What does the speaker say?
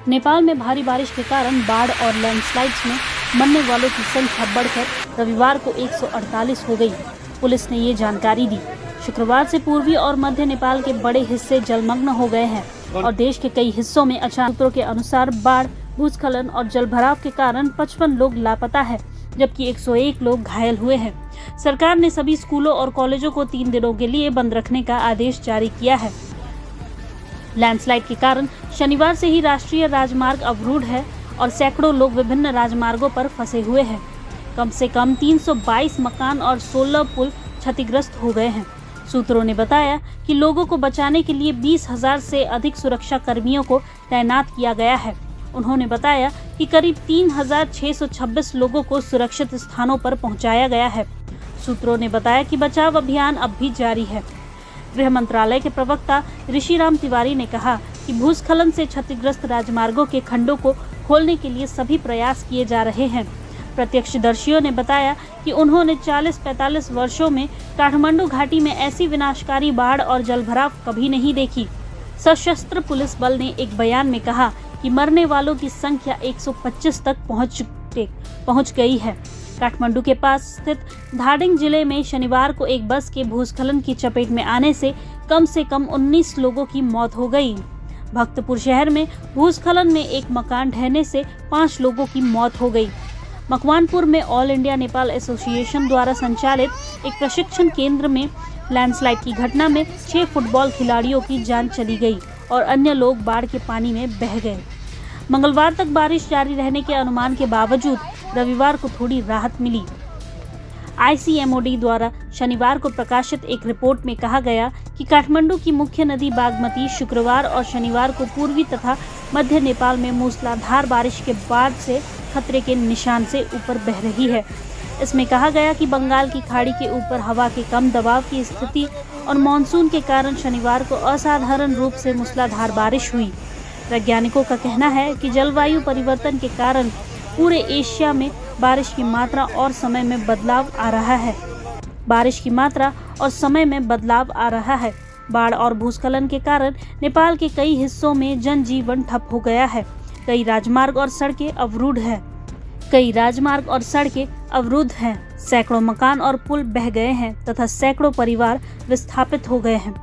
नेपाल में भारी बारिश के कारण बाढ़ और लैंडस्लाइड्स में मरने वालों की संख्या बढ़कर रविवार को 148 हो गई। पुलिस ने ये जानकारी दी। शुक्रवार से पूर्वी और मध्य नेपाल के बड़े हिस्से जलमग्न हो गए हैं और देश के कई हिस्सों में अचानक सूत्रों के अनुसार बाढ़, भूस्खलन और जलभराव के कारण 55 लोग लापता है, जबकि 101 लोग घायल हुए हैं। सरकार ने सभी स्कूलों और कॉलेजों को 3 दिनों के लिए बंद रखने का आदेश जारी किया है। लैंडस्लाइड के कारण शनिवार से ही राष्ट्रीय राजमार्ग अवरुद्ध है और सैकड़ों लोग विभिन्न राजमार्गों पर फंसे हुए हैं। कम से कम 322 मकान और 16 पुल क्षतिग्रस्त हो गए हैं। सूत्रों ने बताया कि लोगों को बचाने के लिए 20,000 से अधिक सुरक्षा कर्मियों को तैनात किया गया है। उन्होंने बताया कि करीब 3,626 लोगों को सुरक्षित स्थानों पर पहुंचाया गया है। सूत्रों ने बताया कि बचाव अभियान अब भी जारी है। गृह मंत्रालय के प्रवक्ता ऋषिराम तिवारी ने कहा कि भूस्खलन से क्षतिग्रस्त राजमार्गों के खंडों को खोलने के लिए सभी प्रयास किए जा रहे हैं। प्रत्यक्षदर्शियों ने बताया कि उन्होंने 40-45 वर्षों में काठमांडू घाटी में ऐसी विनाशकारी बाढ़ और जलभराव कभी नहीं देखी। सशस्त्र पुलिस बल ने एक बयान में कहा कि मरने वालों की संख्या 125 तक पहुंच गई है। काठमांडू के पास स्थित धादिङ जिले में शनिवार को एक बस के भूस्खलन की चपेट में आने से कम 19 लोगों की मौत हो गई। भक्तपुर शहर में भूस्खलन में एक मकान ढहने से 5 लोगों की मौत हो गई। मकवानपुर में ऑल इंडिया नेपाल एसोसिएशन द्वारा संचालित एक प्रशिक्षण केंद्र में लैंडस्लाइड की घटना में 6 फुटबॉल खिलाड़ियों की जान चली गई और अन्य लोग बाढ़ के पानी में बह गए। मंगलवार तक बारिश जारी रहने के अनुमान के बावजूद रविवार को थोड़ी राहत मिली। ICMOD द्वारा शनिवार को प्रकाशित एक रिपोर्ट में कहा गया कि काठमांडू की मुख्य नदी बागमती शुक्रवार और शनिवार को पूर्वी तथा मध्य नेपाल में मूसलाधार बारिश के बाद से खतरे के निशान से ऊपर बह रही है। इसमें कहा गया कि बंगाल की खाड़ी के ऊपर हवा के कम दबाव की स्थिति और मानसून के कारण शनिवार को असाधारण रूप से मूसलाधार बारिश हुई। वैज्ञानिकों का कहना है कि जलवायु परिवर्तन के कारण पूरे एशिया में बारिश की मात्रा और समय में बदलाव आ रहा है। बाढ़ और भूस्खलन के कारण नेपाल के कई हिस्सों में जनजीवन ठप हो गया है। कई राजमार्ग और सड़कें अवरुद्ध हैं। सैकड़ों मकान और पुल बह गए हैं तथा सैकड़ों परिवार विस्थापित हो गए हैं।